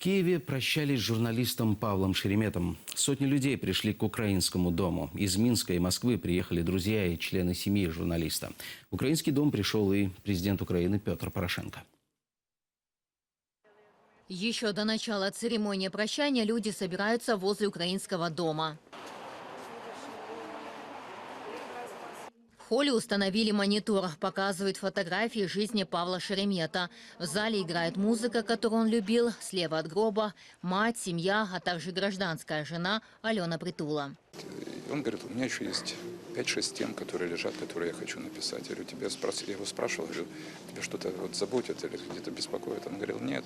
Киеве прощались с журналистом Павлом Шереметом. Сотни людей пришли к Украинскому дому. Из Минска и Москвы приехали друзья и члены семьи журналиста. В Украинский дом пришел и президент Украины Петр Порошенко. Еще до начала церемонии прощания люди собираются возле Украинского дома. В холле установили монитор, показывают фотографии жизни Павла Шеремета. В зале играет музыка, которую он любил. Слева от гроба мать, семья, а также гражданская жена Алена Притула. Он говорит, у меня еще есть 5-6 тем, которые лежат, которые я хочу написать. Я говорю, я его спрашивал, говорю, тебя что-то заботит или где-то беспокоит? Он говорил, нет,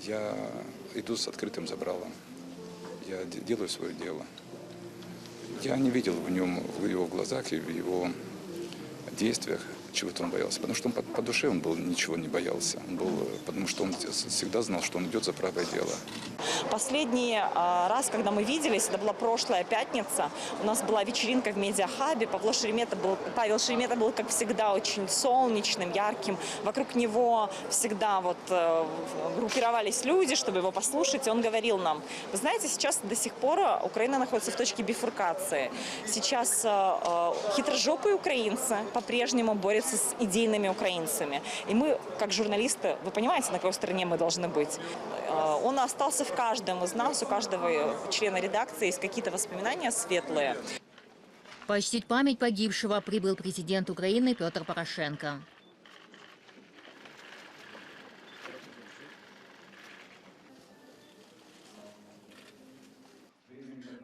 я иду с открытым забралом, я делаю свое дело. Я не видел в нем, в его глазах и в его действиях чего-то он боялся. Потому что он по душе он был, ничего не боялся. Потому что он всегда знал, что он идет за правое дело. Последний раз, когда мы виделись, это была прошлая пятница, у нас была вечеринка в медиахабе. Павел Шеремета был, как всегда, очень солнечным, ярким. Вокруг него всегда группировались люди, чтобы его послушать. И он говорил нам, вы знаете, сейчас до сих пор Украина находится в точке бифуркации. Сейчас хитрожопые украинцы по-прежнему борются с идейными украинцами. И мы, как журналисты, вы понимаете, на какой стороне мы должны быть. Он остался в каждом из нас, у каждого члена редакции есть какие-то воспоминания светлые. Почтить память погибшего прибыл президент Украины Петр Порошенко.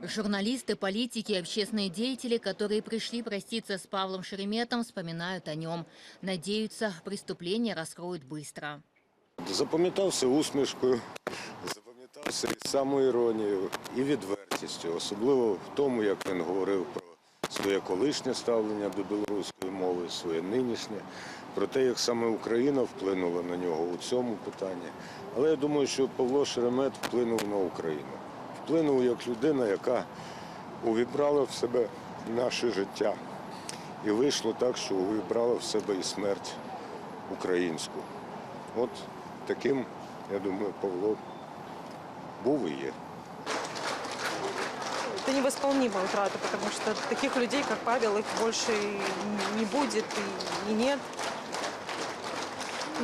Журналисты, политики и общественные деятели, которые пришли проститься с Павлом Шереметом, вспоминают о нем. Надеются, преступление раскроют быстро. Запам'ятався усмішкою, запам'ятався і самоіронією, і відвертістю. Особливо в тому, як він говорив про своє колишнє ставлення до білоруської мови, своє нинішнє, про те, як саме Україна вплинула на нього у цьому питанні. Але я думаю, що Павло Шеремет вплинув на Україну. Вплинув як людина, яка увібрала в себе наше життя. І вийшло так, що увібрала в себе і смерть українську. От таким, я думаю, Павло був і є. Это невосполнимая утрата, потому что таких людей, как Павел, их больше не будет и нет.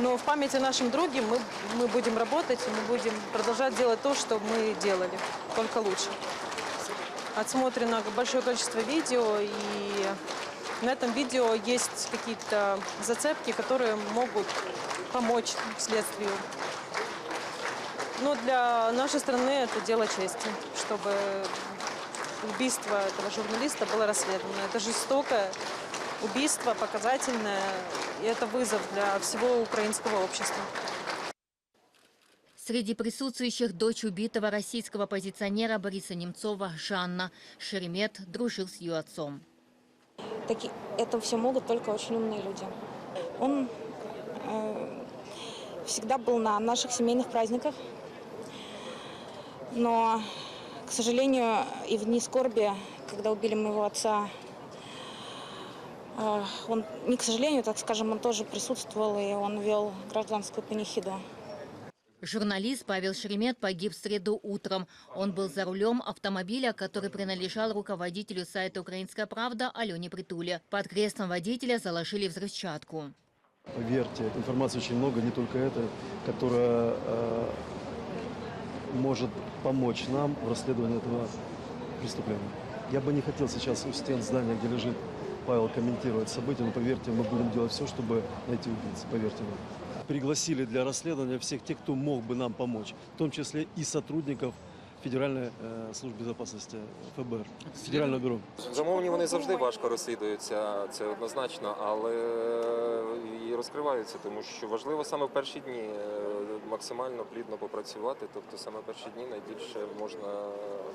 Но в память о нашем друге мы будем работать, и мы будем продолжать делать то, что мы делали, только лучше. Отсмотрено большое количество видео, и на этом видео есть какие-то зацепки, которые могут помочь следствию. Но для нашей страны это дело чести, чтобы убийство этого журналиста было расследовано. Это жестокое убийство, показательное, и это вызов для всего украинского общества. Среди присутствующих дочь убитого российского оппозиционера Бориса Немцова Жанна. Шеремет дружил с ее отцом. Это все могут только очень умные люди. Он всегда был на наших семейных праздниках, но, к сожалению, и в дни скорби, когда убили моего отца, он, не к сожалению, так скажем, он тоже присутствовал, и он вел гражданскую панихиду. Журналист Павел Шеремет погиб в среду утром. Он был за рулем автомобиля, который принадлежал руководителю сайта «Украинская правда» Алене Притуле. Под креслом водителя заложили взрывчатку. Поверьте, информации очень много, не только эта, которая может помочь нам в расследовании этого преступления. Я бы не хотел сейчас у стен здания, где лежит Павел, комментировать события, но поверьте, мы будем делать все, чтобы найти убийцу, поверьте мне. Пригласили для расследования всех тех, кто мог бы нам помочь, в том числе и сотрудников Федеральної служби безпеки ФБР, Федерального бюро. Замовні вони завжди важко розслідуються, це однозначно, але і розкриваються, тому що важливо саме в перші дні максимально плідно попрацювати, тобто саме в перші дні найбільше можна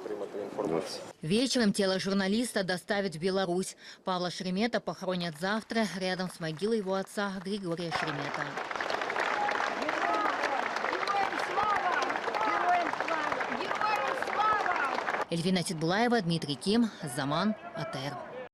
отримати інформацію. Вечером тело журналиста доставят в Беларусь. Павла Шеремета похоронят завтра рядом с могилой его отца Григория Шеремета. Эльвина Титбулаева, Дмитрий Ким, Заман, АТР.